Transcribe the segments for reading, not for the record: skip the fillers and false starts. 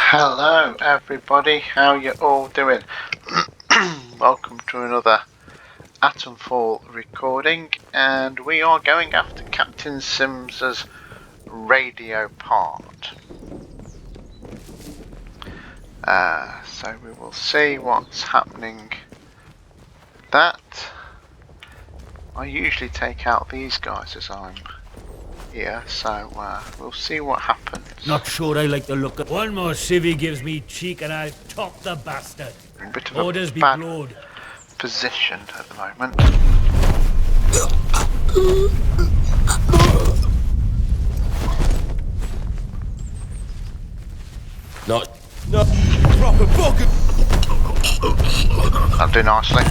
Hello everybody, how you all doing? Welcome to another Atomfall recording, and we are going after Captain Sims's radio part. So we will see what's happening with that. I usually take out these guys as I'm here, so we'll see what happens. Not sure I like the look of one more civvy gives me cheek and I'll top the bastard. A bit of Orders a be bad blowed. position at the moment. Not proper bugger. That'll do nicely.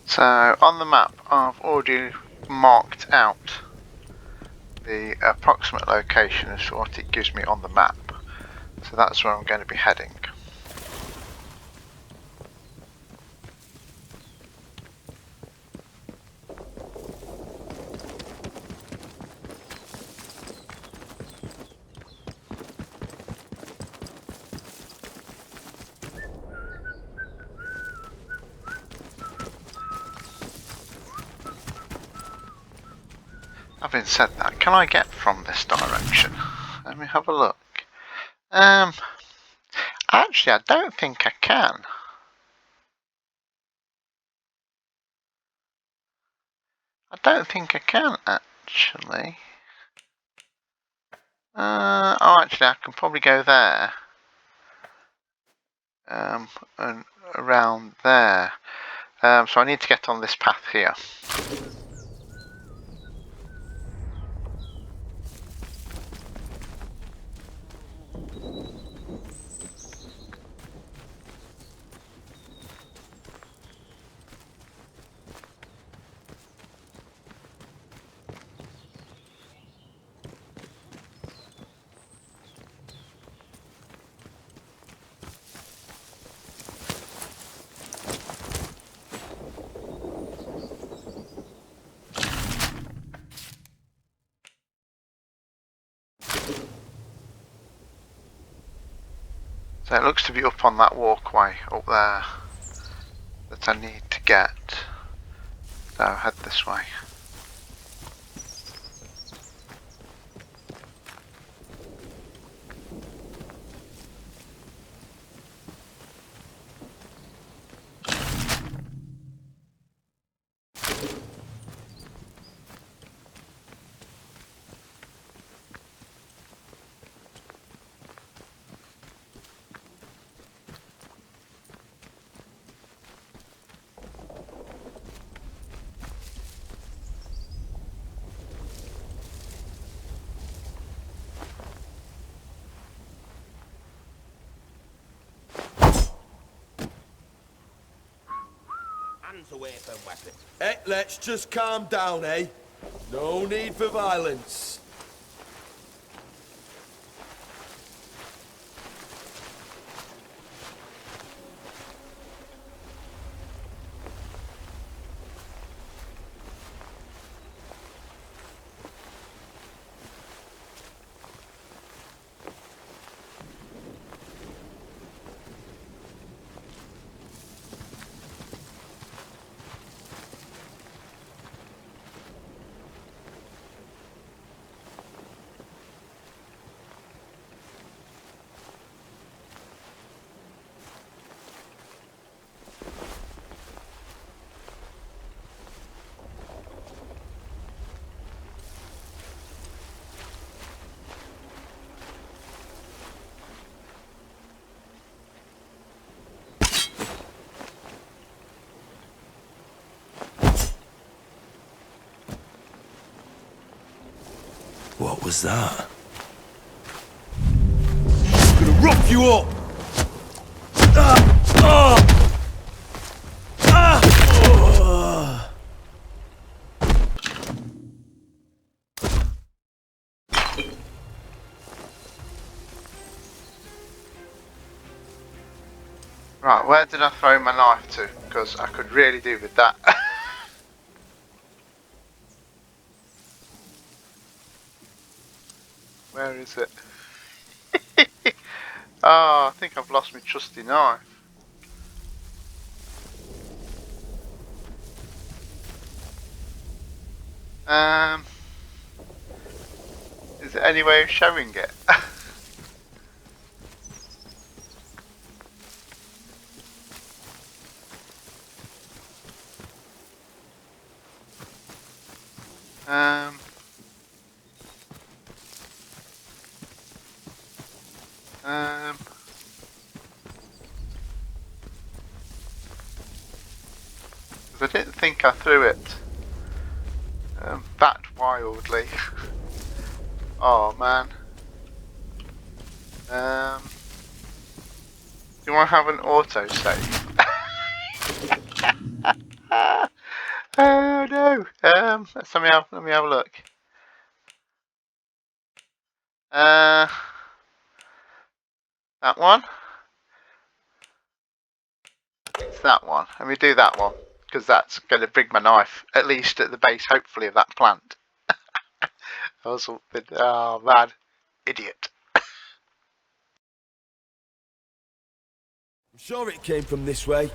So on the map I've already marked out the approximate location as to what it gives me on the map. So that's where I'm going to be heading. Having said that, can I get from this direction? Let me have a look. Actually, I don't think I can. I don't think I can, actually. Oh, actually, I can probably go there. And around there. So I need to get on this path here. So it looks to be up on that walkway up there that I need to get. So I'll head this way. Away from weapons. Hey, let's just calm down, eh? No need for violence. What was that? rough you up! Right, where did I throw my knife to? Because I could really do with that. Where is it? Oh, I think I've lost my trusty knife. Is there any way of showing it? um, um, because I didn't think I threw it that wildly. Oh man. Do I have an auto save? Oh no. Let me have a look. That one. It's that one. Let me do that one because that's going to bring my knife at least at the base, hopefully, of that plant. Oh man, idiot. I'm sure it came from this way.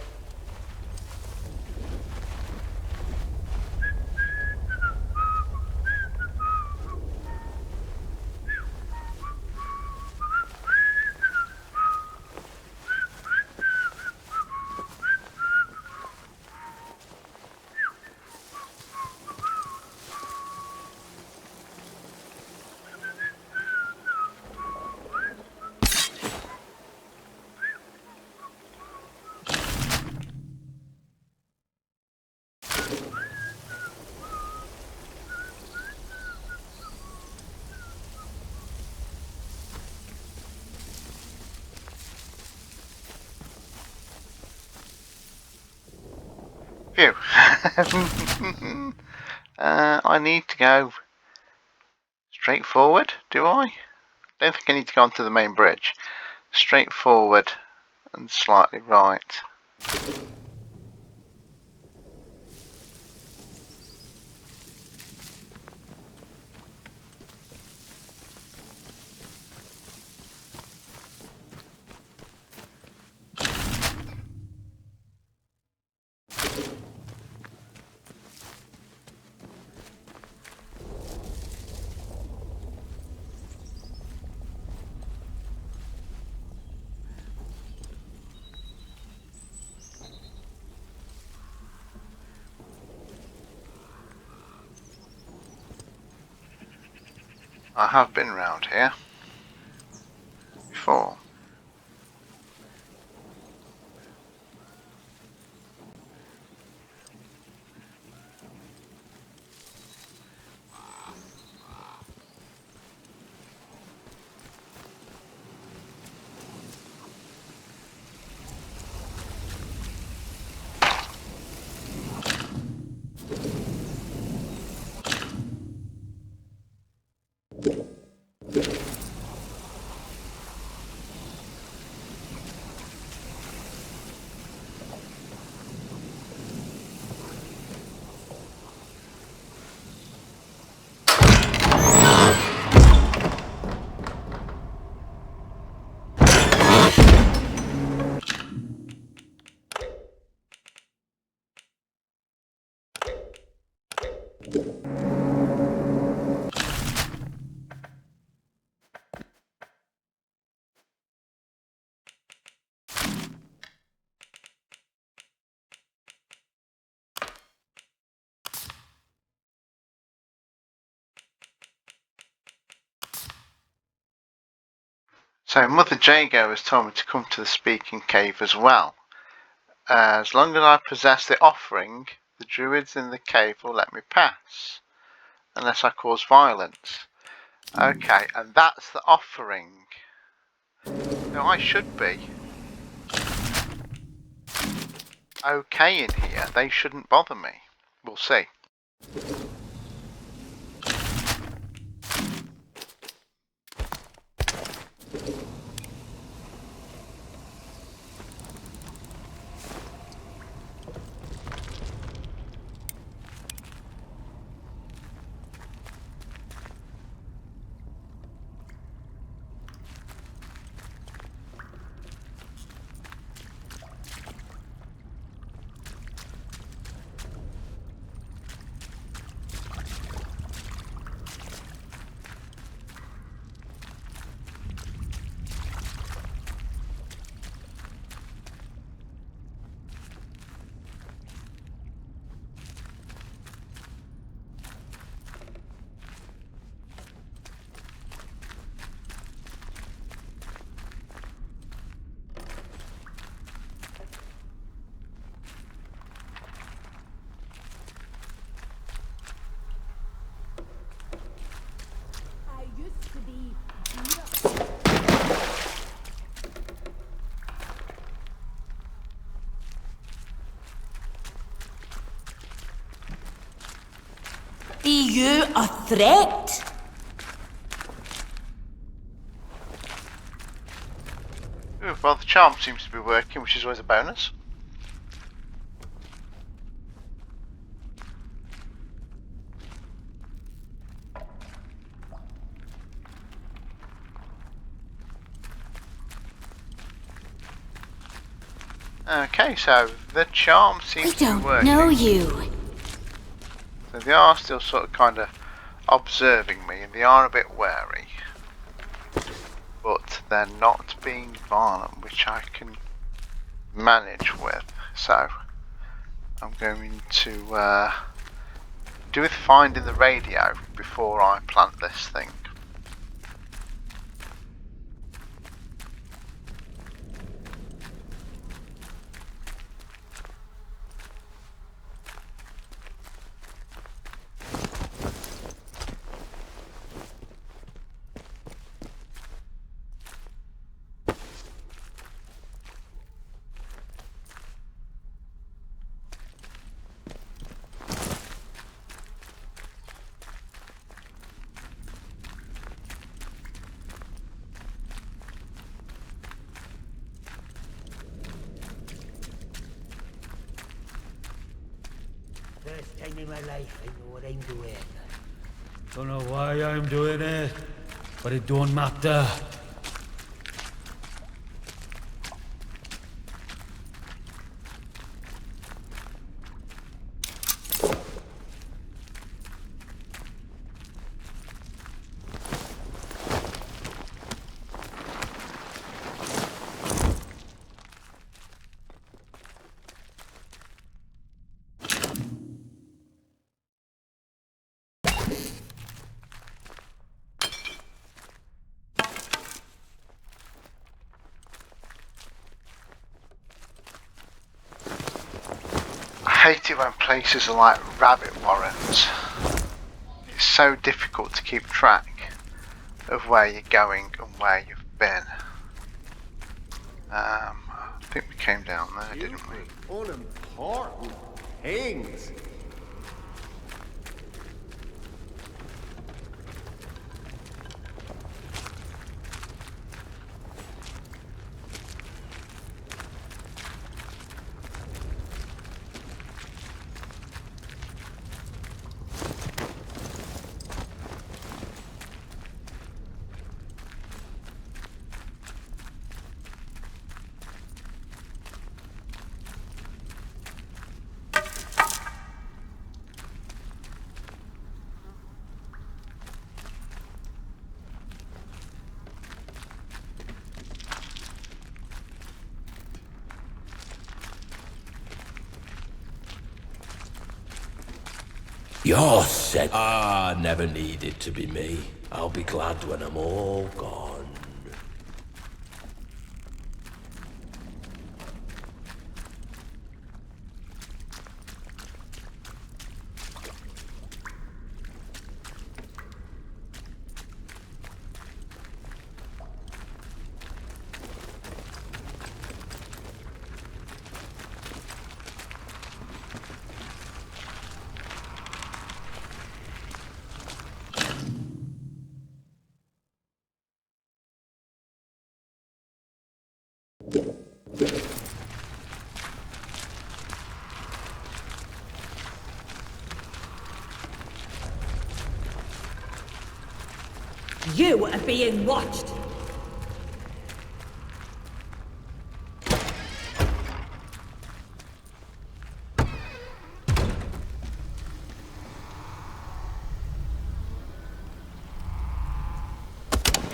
Phew. I need to go straight forward, do I? Don't think I need to go onto the main bridge. Straight forward and slightly right. I have been round here before. So Mother Jago has told me to come to the speaking cave as well. As long as I possess the offering, the druids in the cave will let me pass, unless I cause violence. Okay, and that's the offering. So I should be okay in here. They shouldn't bother me. We'll see. I used to be Be you a threat? Ooh, well, the charm seems to be working, which is always a bonus. Okay, so the charm seems to be working. Know you. So they are still sort of kind of observing me, and they are a bit wary. But they're not being violent, which I can manage with. So I'm going to do with finding the radio before I plant this thing. First time in my life I know what I'm doing. Don't know why I'm doing it, but it don't matter. I hate it when places are like rabbit warrens. It's so difficult to keep track of where you're going and where you've been. I think we came down there, didn't we? Unimportant things. You're sick. Ah, never needed to be me. I'll be glad when I'm all gone. You are being watched.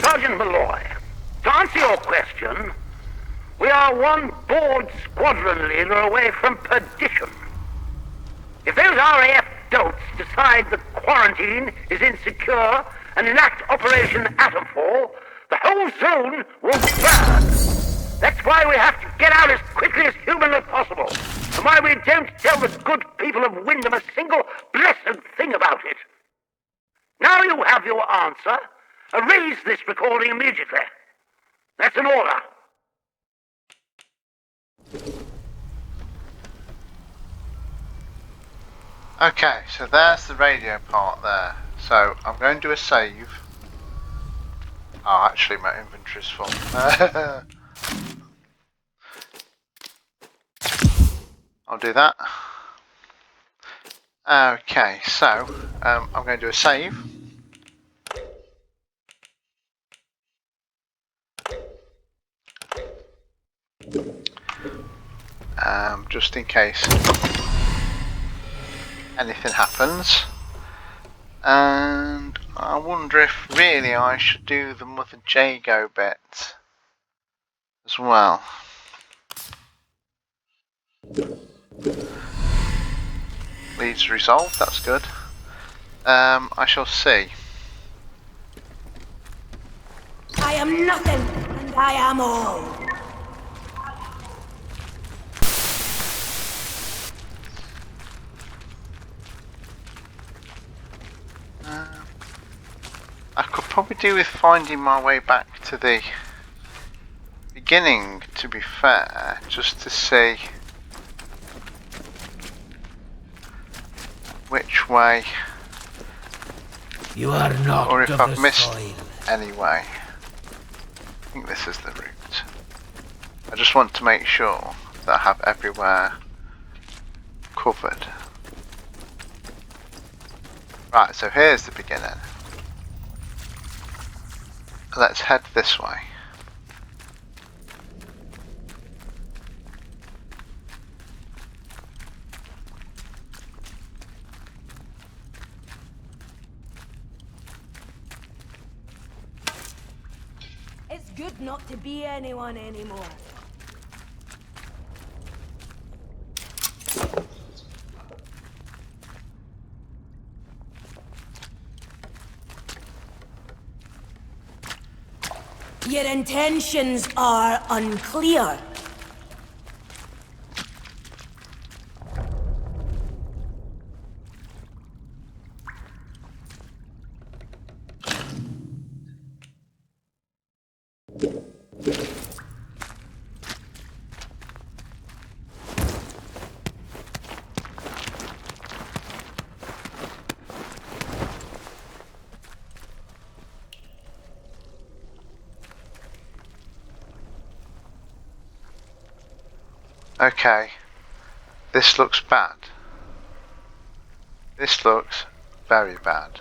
Sergeant Malloy, to answer your question, we are one bored squadron leader away from perdition. If those RAF dolts decide the quarantine is insecure and enact Operation Atomfall, the whole zone will burn. That's why we have to get out as quickly as humanly possible, and why we don't tell the good people of Wyndham a single blessed thing about it. Now you have your answer. Erase this recording immediately. That's an order. Okay, so there's the radio part there. So I'm going to do a save. Oh, actually my inventory's full. I'll do that. Okay, so I'm going to do a save. Just in case anything happens. And I wonder if really I should do the Mother Jago bit as well. Leads resolved, that's good. I shall see. I am nothing, and I am all. I could probably do with finding my way back to the beginning, to be fair, just to see which way, You are not or if of I've the missed soil. any way. I think this is the route. I just want to make sure that I have everywhere covered. Right, so here's the beginning. Let's head this way. It's good not to be anyone anymore. Your intentions are unclear. Okay, this looks bad. This looks very bad.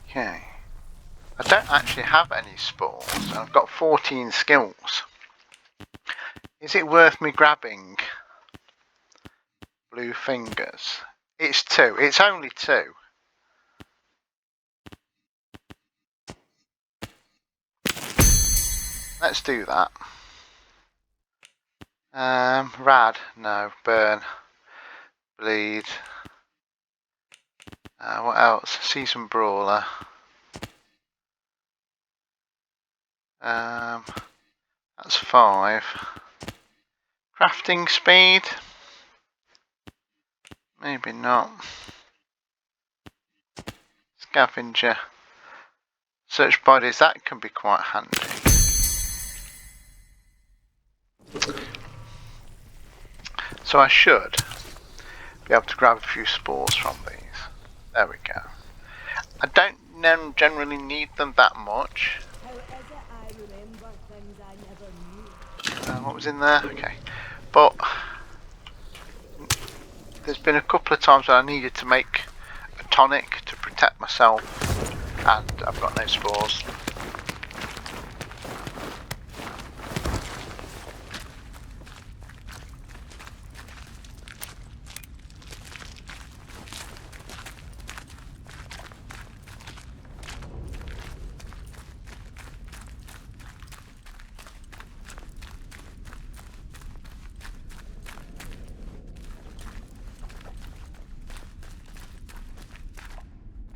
Okay. I don't actually have any spores, and I've got 14 skills. Is it worth me grabbing blue fingers? It's 2. It's only 2. Let's do that. Rad, no. Burn. Bleed. What else? Season Brawler. That's 5. Crafting speed? Maybe not. Scavenger. Search bodies, that can be quite handy. So I should be able to grab a few spores from these. There we go. I don't generally need them that much. What was in there? Okay. But there's been a couple of times when I needed to make a tonic to protect myself, and I've got no spores.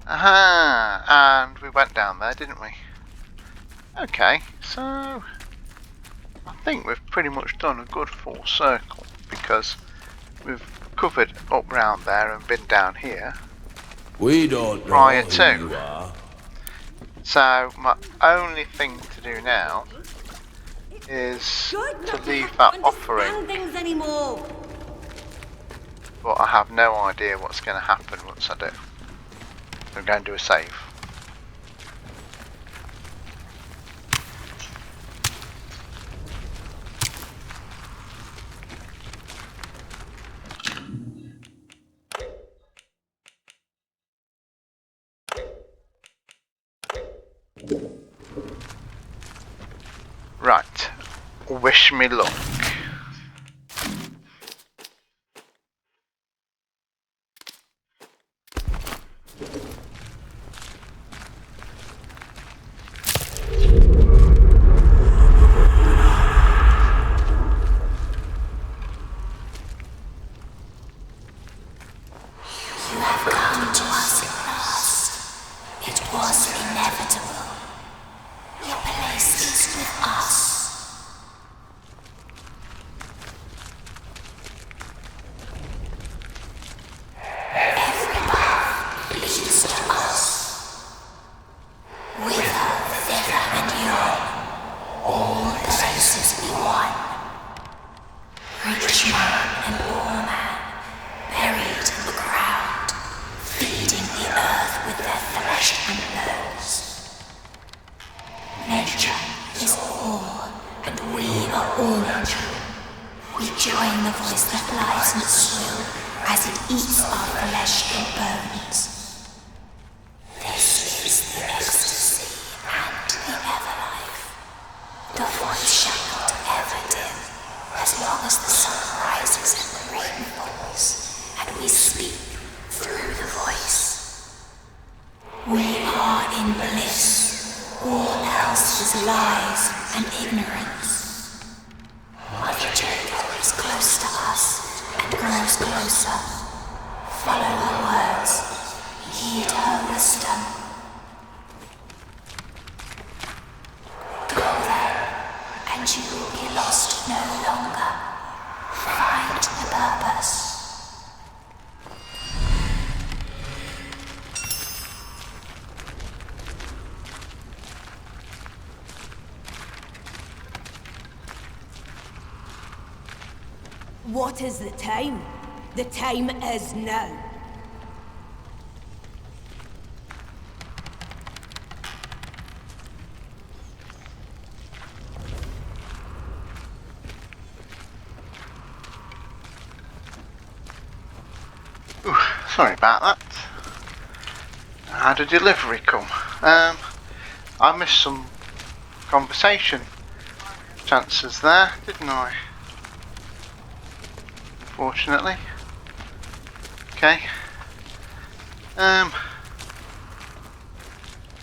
Aha! And we went down there, didn't we? Okay, so I think we've pretty much done a good full circle, because we've covered up round there and been down here We don't know prior who to. you are. So my only thing to do now is to leave that offering, but I have no idea what's going to happen once I do. I'm going to do a save. Right, wish me luck. What is the time? The time is now. Ooh, sorry about that. I had a delivery come. I missed some conversation chances there, didn't I? Unfortunately. Okay. Can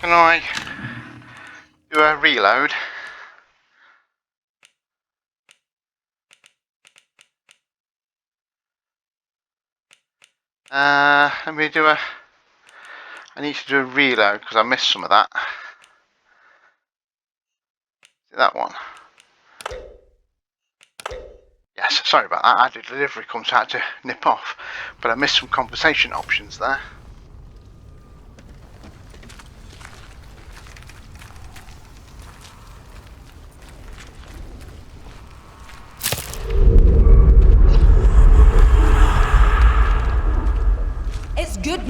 I do a reload? Let me do a... I need to do a reload because I missed some of that. Is it that one? Yes, sorry about that. I had a delivery come, so I had to nip off. But I missed some conversation options there.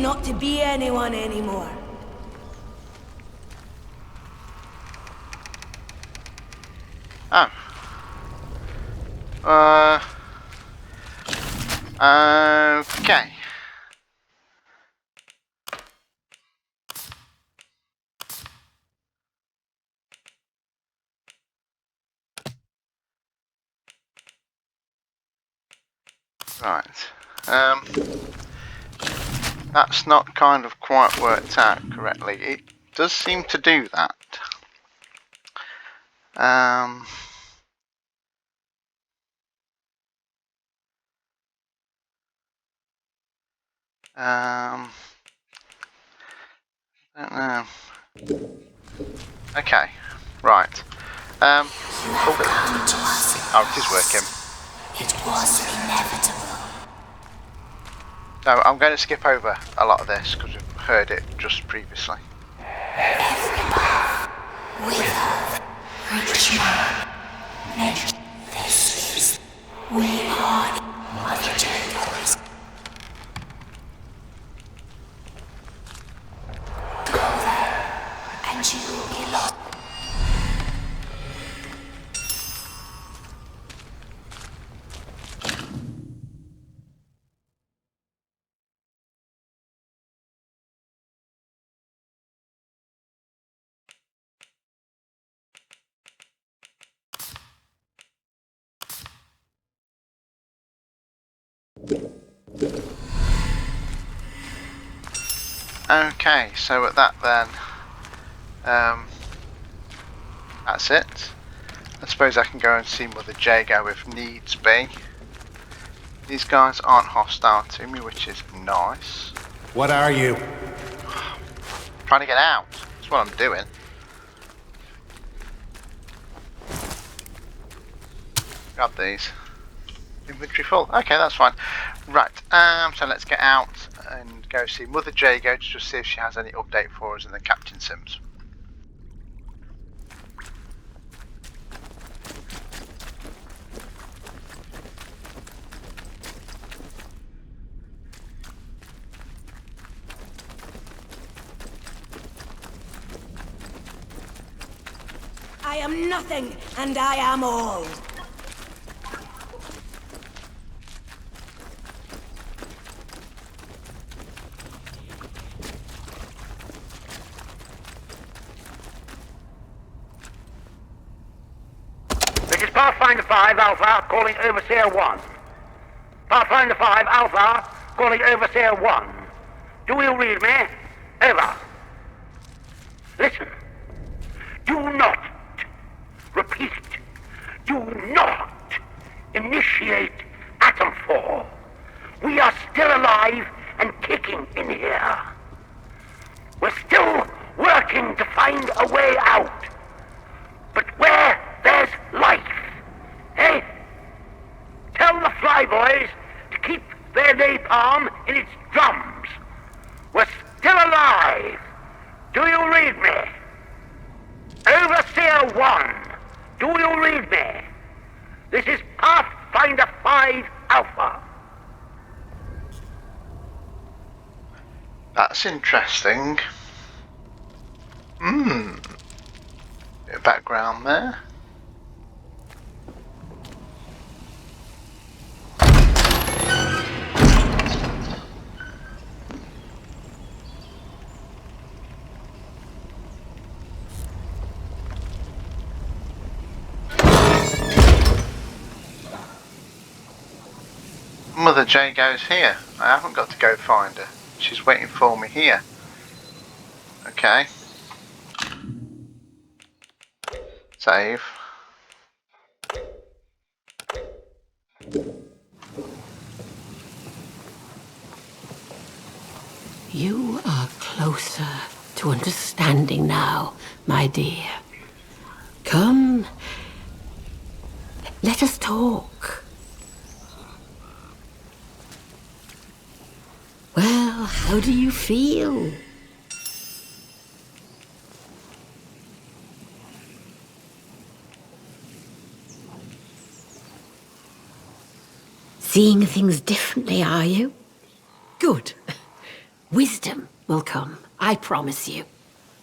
not to be anyone anymore. Oh. Okay. Right. That's not kind of quite worked out correctly. It does seem to do that. Don't know. Okay. Right. Oh, it is working. It was inevitable. So I'm going to skip over a lot of this because we've heard it just previously. With rich man. This is we are Mother Jacobs. Go there, and you will be lost. Okay, so at that then, that's it. I suppose I can go and see Mother Jago if needs be. These guys aren't hostile to me, which is nice. What are you? Trying to get out. That's what I'm doing. Grab these. Inventory full. Okay, that's fine. Right, so let's get out and go see Mother Jago to just see if she has any update for us in the Captain Sims. I am nothing, and I am all. This is Pathfinder 5 Alpha calling Overseer 1. Pathfinder 5 Alpha calling Overseer 1. Do you read me? Over. Listen. Do not, repeat, do not initiate Atomfall. We are still alive and kicking in here. We're still working to find a way out. But where there's life, hey? Tell the Flyboys to keep their napalm in its drums. We're still alive. Do you read me? Overseer 1, do you read me? This is Pathfinder 5 Alpha. That's interesting. Bit of background there. Mother Jago's here. I haven't got to go find her. She's waiting for me here. Okay. Save. You are closer to understanding now, my dear. Come, let us talk. Well, how do you feel? Seeing things differently, are you? Good. Wisdom will come, I promise you.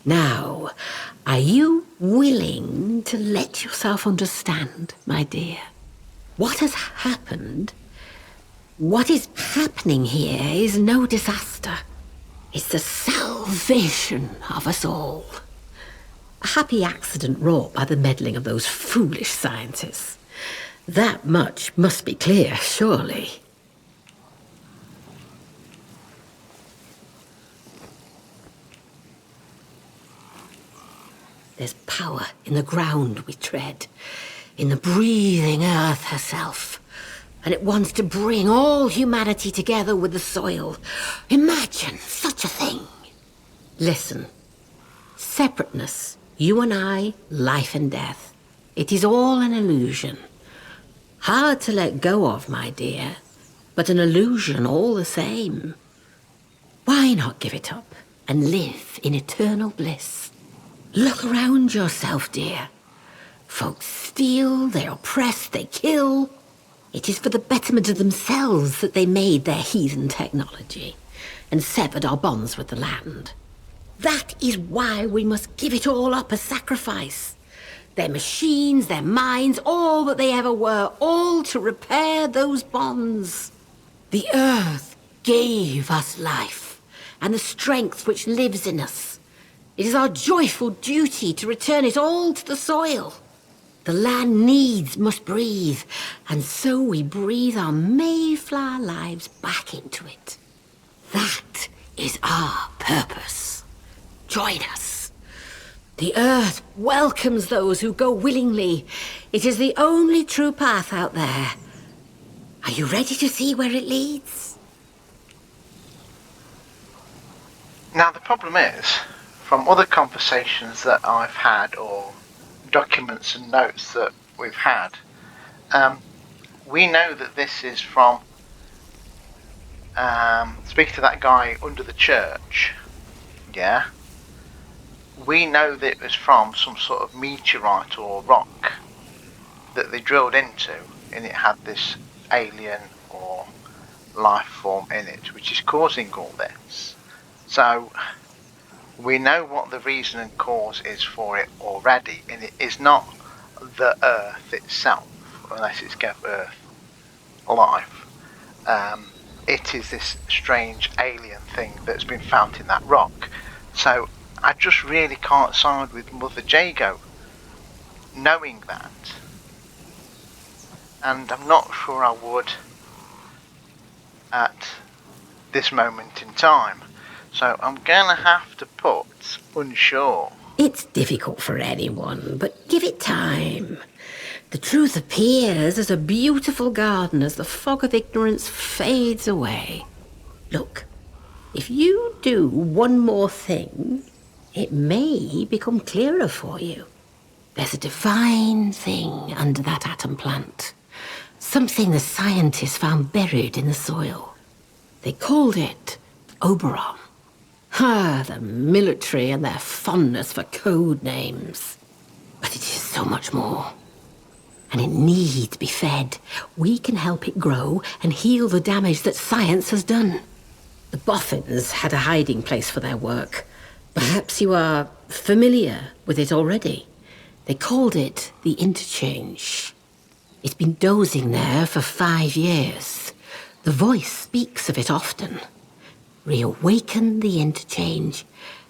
Now, are you willing to let yourself understand, my dear? What has happened, what is happening here is no disaster. It's the salvation of us all. A happy accident wrought by the meddling of those foolish scientists. That much must be clear, surely. There's power in the ground we tread, in the breathing earth herself. And it wants to bring all humanity together with the soil. Imagine such a thing. Listen. Separateness, you and I, life and death. It is all an illusion. Hard to let go of, my dear, but an illusion all the same. Why not give it up and live in eternal bliss? Look around yourself, dear. Folks steal, they oppress, they kill. It is for the betterment of themselves that they made their heathen technology and severed our bonds with the land. That is why we must give it all up as sacrifice. Their machines, their minds, all that they ever were, all to repair those bonds. The earth gave us life and the strength which lives in us. It is our joyful duty to return it all to the soil. The land needs must breathe, and so we breathe our Mayflower lives back into it. That is our purpose. Join us. The earth welcomes those who go willingly. It is the only true path out there. Are you ready to see where it leads? Now the problem is, from other conversations that I've had or documents and notes that we've had, we know that this is from, speaking to that guy under the church, yeah, we know that it was from some sort of meteorite or rock that they drilled into, and it had this alien or life form in it, which is causing all this. So we know what the reason and cause is for it already, and it is not the Earth itself, unless it's got Earth life. It is this strange alien thing that's been found in that rock. So I just really can't side with Mother Jago, knowing that. And I'm not sure I would at this moment in time. So I'm going to have to put unsure. It's difficult for anyone, but give it time. The truth appears as a beautiful garden as the fog of ignorance fades away. Look, if you do one more thing, it may become clearer for you. There's a divine thing under that atom plant. Something the scientists found buried in the soil. They called it Oberon. Ah, the military and their fondness for code names. But it is so much more. And it needs to be fed. We can help it grow and heal the damage that science has done. The boffins had a hiding place for their work. Perhaps you are familiar with it already. They called it the Interchange. It's been dozing there for 5 years. The voice speaks of it often. Reawaken the Interchange,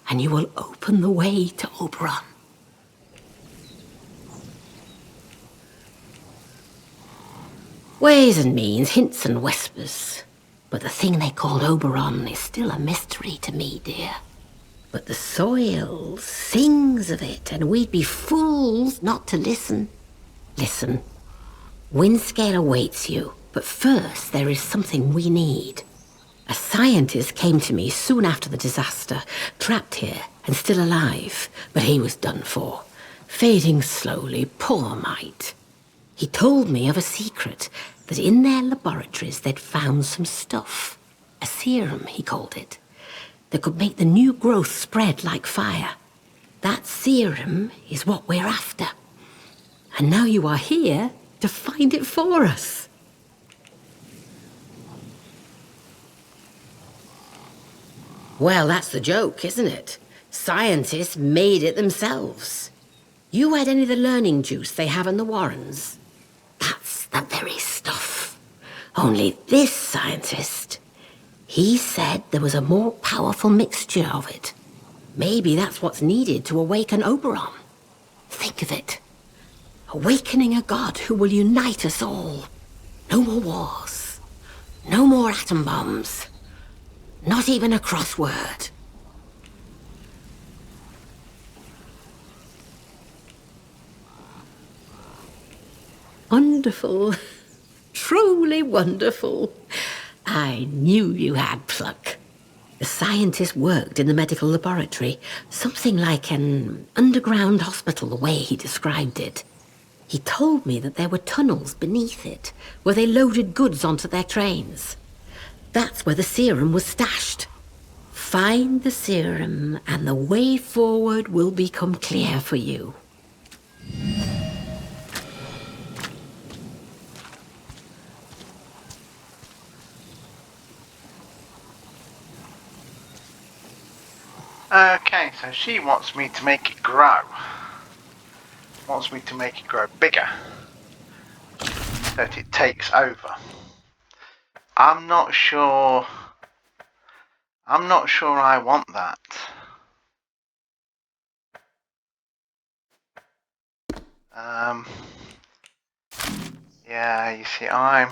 and you will open the way to Oberon. Ways and means, hints and whispers. But the thing they called Oberon is still a mystery to me, dear. But the soil sings of it, and we'd be fools not to listen. Listen. Windscale awaits you, but first there is something we need. A scientist came to me soon after the disaster, trapped here and still alive, but he was done for, fading slowly, poor mite. He told me of a secret, that in their laboratories they'd found some stuff, a serum, he called it, that could make the new growth spread like fire. That serum is what we're after. And now you are here to find it for us. Well, that's the joke, isn't it? Scientists made it themselves. You had any of the learning juice they have in the Warrens? That's the very stuff. Only this scientist, he said there was a more powerful mixture of it. Maybe that's what's needed to awaken Oberon. Think of it. Awakening a god who will unite us all. No more wars. No more atom bombs. Not even a crossword. Wonderful. Truly wonderful. I knew you had pluck. The scientist worked in the medical laboratory, something like an underground hospital, the way he described it. He told me that there were tunnels beneath it, where they loaded goods onto their trains. That's where the serum was stashed. Find the serum, and the way forward will become clear for you. Okay, so she wants me to make it grow. Wants me to make it grow bigger. So that it takes over. I'm not sure I want that. Yeah, you see, I'm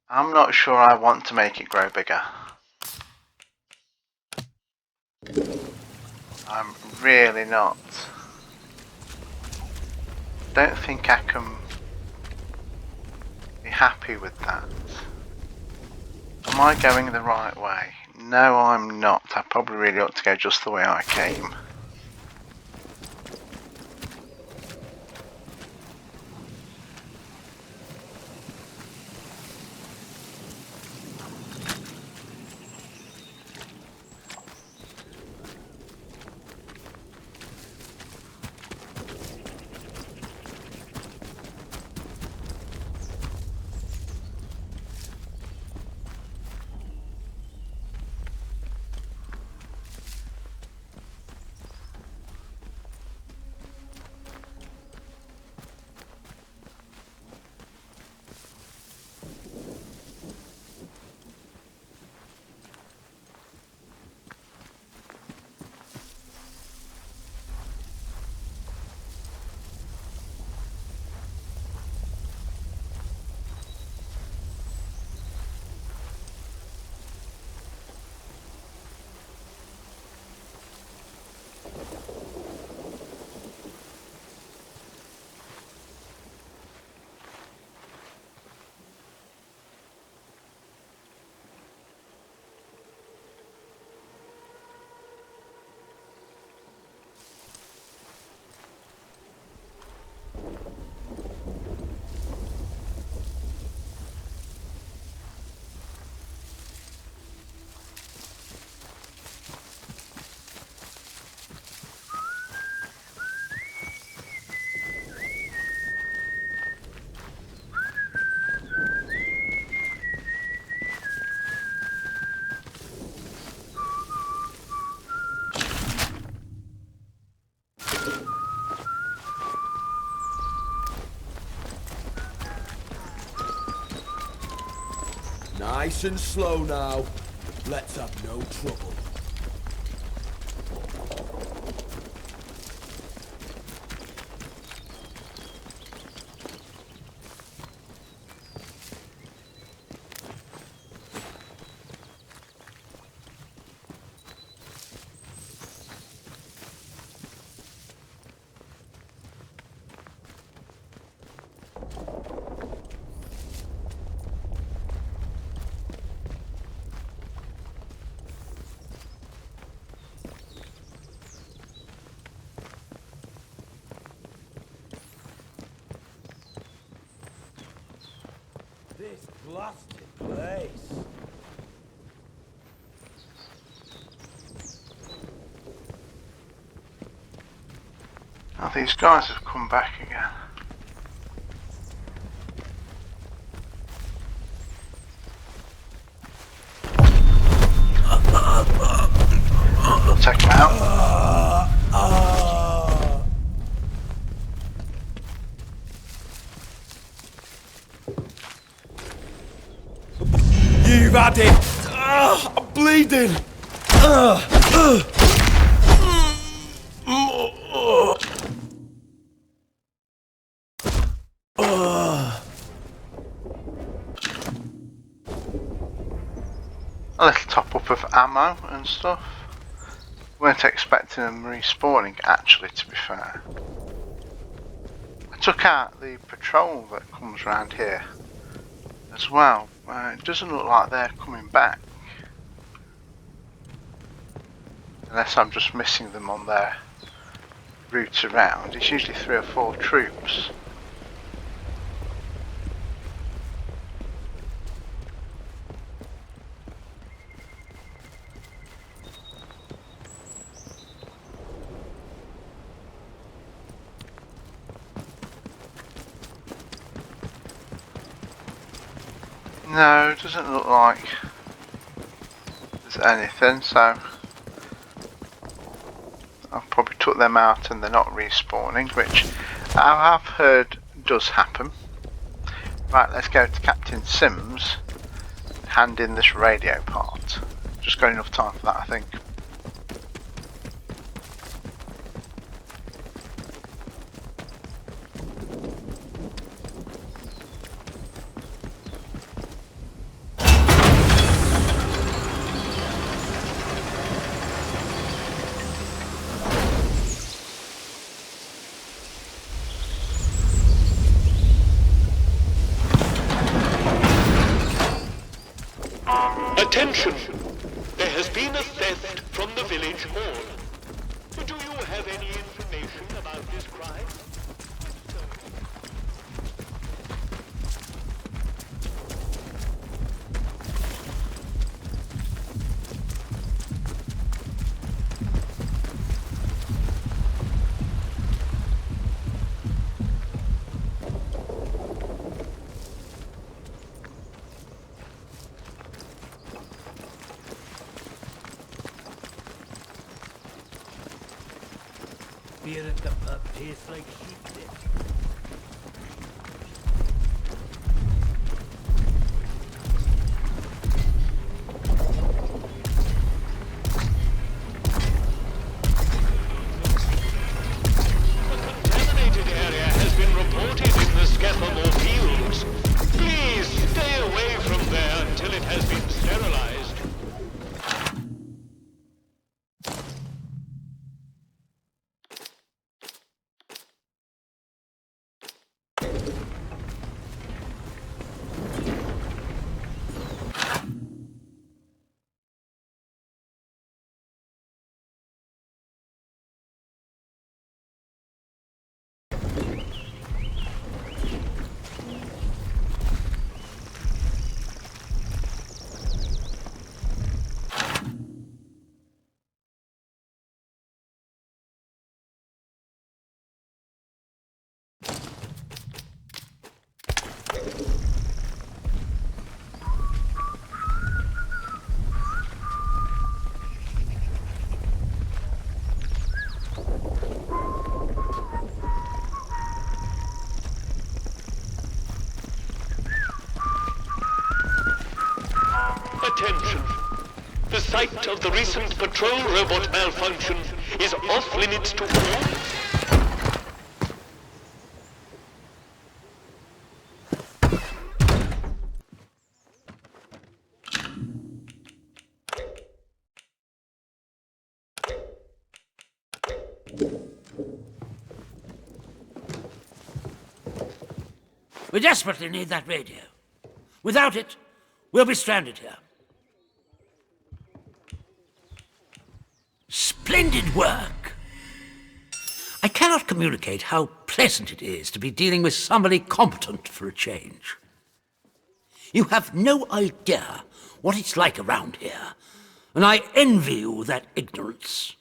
not sure I want to make it grow bigger. I'm really not. Don't think I can be happy with that. Am I going the right way? No, I'm not. I probably really ought to go just the way I came. Nice and slow now. Let's have no trouble. This blasted place. Oh, these guys have come back again. breathing. A little top up of ammo and stuff. Weren't expecting them respawning, actually, to be fair. I took out the patrol that comes around here as well. It doesn't look like they're coming back. Unless I'm just missing them on their route around. It's usually 3 or 4 troops. No, it doesn't look like there's anything, so I've probably took them out and they're not respawning, which I have heard does happen. Right, let's go to Captain Sims and hand in this radio part. Just got enough time for that, I think. Attention! There has been a theft from the village hall. Do you have any information about this crime? Beer at the pub tastes like sheep dip. Contaminated area has been reported in the Skephamore fields. Please stay away from there until it has been sterilized. Attention. The site of the recent patrol robot malfunction is off limits to all. We desperately need that radio. Without it, we'll be stranded here. Splendid work! I cannot communicate how pleasant it is to be dealing with somebody competent for a change. You have no idea what it's like around here, and I envy you that ignorance.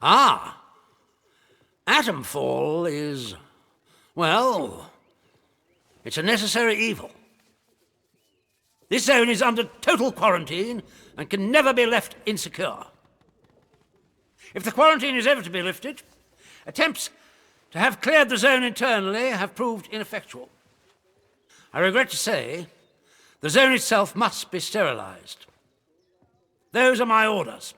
Ah, Atomfall is, well, it's a necessary evil. This zone is under total quarantine and can never be left insecure. If the quarantine is ever to be lifted, attempts to have cleared the zone internally have proved ineffectual. I regret to say, the zone itself must be sterilized. Those are my orders.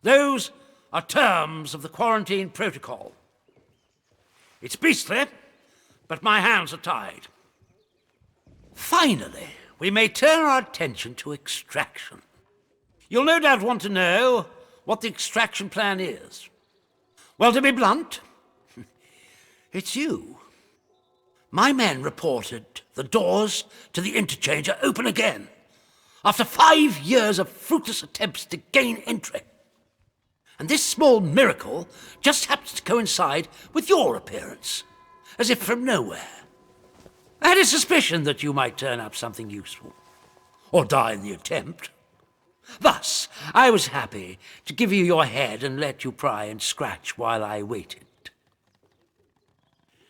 Those are terms of the quarantine protocol. It's beastly, but my hands are tied. Finally, we may turn our attention to extraction. You'll no doubt want to know what the extraction plan is. Well, to be blunt, it's you. My men reported the doors to the interchange are open again, after 5 years of fruitless attempts to gain entry. And this small miracle just happens to coincide with your appearance, as if from nowhere. I had a suspicion that you might turn up something useful, or die in the attempt. Thus, I was happy to give you your head and let you pry and scratch while I waited.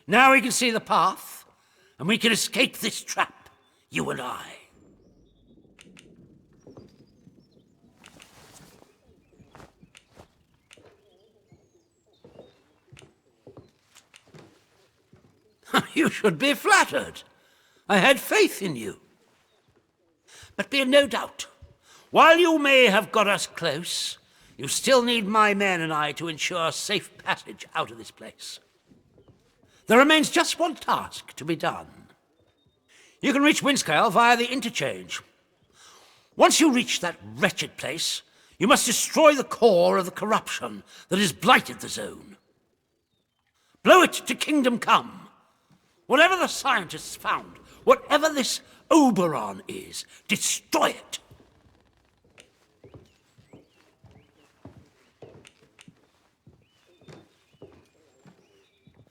Now we can see the path, and we can escape this trap, you and I. You should be flattered. I had faith in you. But be in no doubt, while you may have got us close, you still need my men and I to ensure safe passage out of this place. There remains just one task to be done. You can reach Windscale via the interchange. Once you reach that wretched place, you must destroy the core of the corruption that has blighted the zone. Blow it to kingdom come. Whatever the scientists found, whatever this Oberon is, destroy it.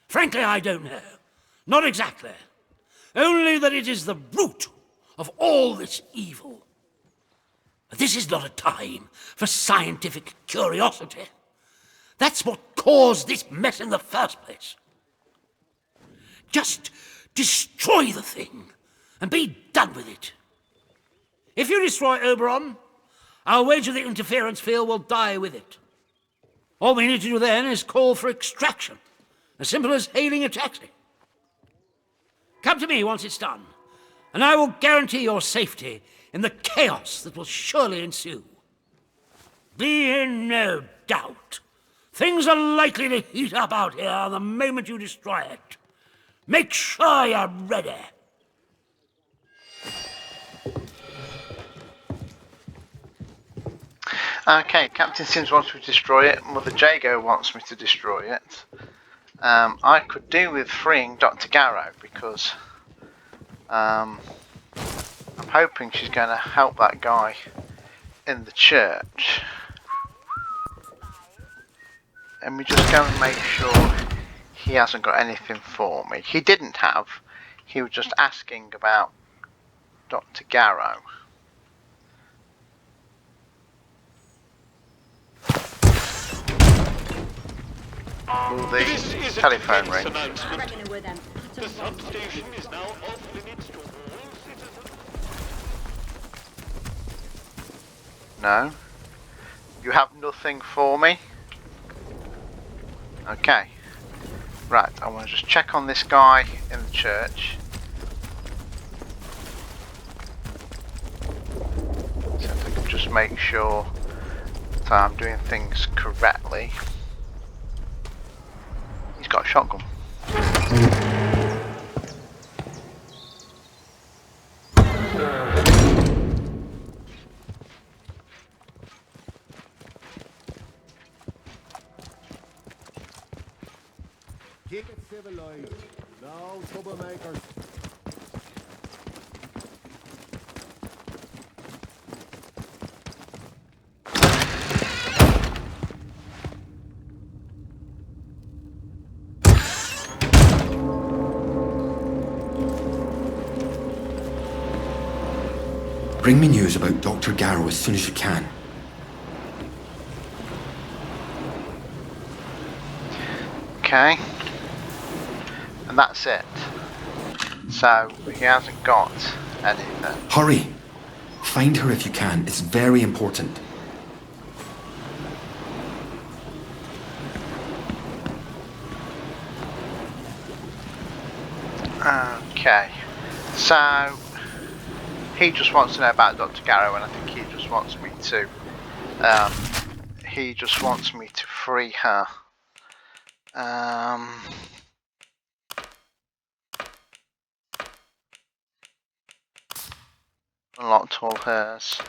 Frankly, I don't know. Not exactly. Only that it is the root of all this evil. But this is not a time for scientific curiosity. That's what caused this mess in the first place. Just destroy the thing and be done with it. If you destroy Oberon, I'll wager the interference field will die with it. All we need to do then is call for extraction, as simple as hailing a taxi. Come to me once it's done, and I will guarantee your safety in the chaos that will surely ensue. Be in no doubt. Things are likely to heat up out here the moment you destroy it. Make sure you're ready. Okay, Captain Sims wants me to destroy it. Mother Jago wants me to destroy it. I could do with freeing Dr. Garrow because I'm hoping she's going to help that guy in the church. And we just go and make sure he hasn't got anything for me. He didn't have. He was just asking about Dr. Garrow. Will the telephone ring? The substation is now off limits to all citizens. No. You have nothing for me? Okay. Right, I want to just check on this guy in the church. So if I can just make sure that I'm doing things correctly. He's got a shotgun. Keep it civilized. No troublemakers. Bring me news about Dr. Garrow as soon as you can. Okay. And that's it. So he hasn't got anything. Hurry! Find her if you can. It's very important. Okay. So he just wants to know about Dr. Garrow, and I think he just wants me to free her. Unlocked all hers.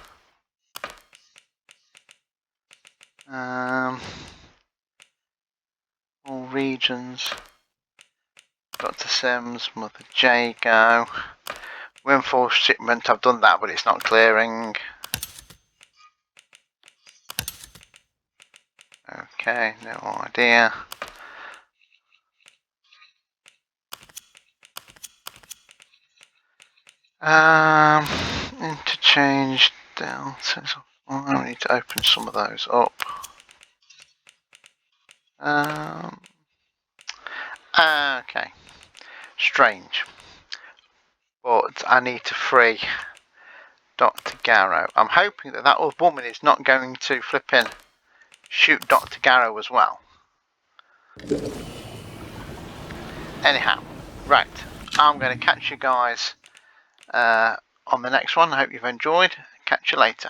All regions. Dr. Sims, Mother Jago. Windfall shipment, I've done that, but it's not clearing. Okay, no idea. Interchange delta. I need to open some of those up. Okay. Strange. But I need to free Dr. Garrow. I'm hoping that old woman is not going to flip in shoot Dr. Garrow as well. Anyhow, right. I'm going to catch you guys on the next one. I hope you've enjoyed. Catch you later.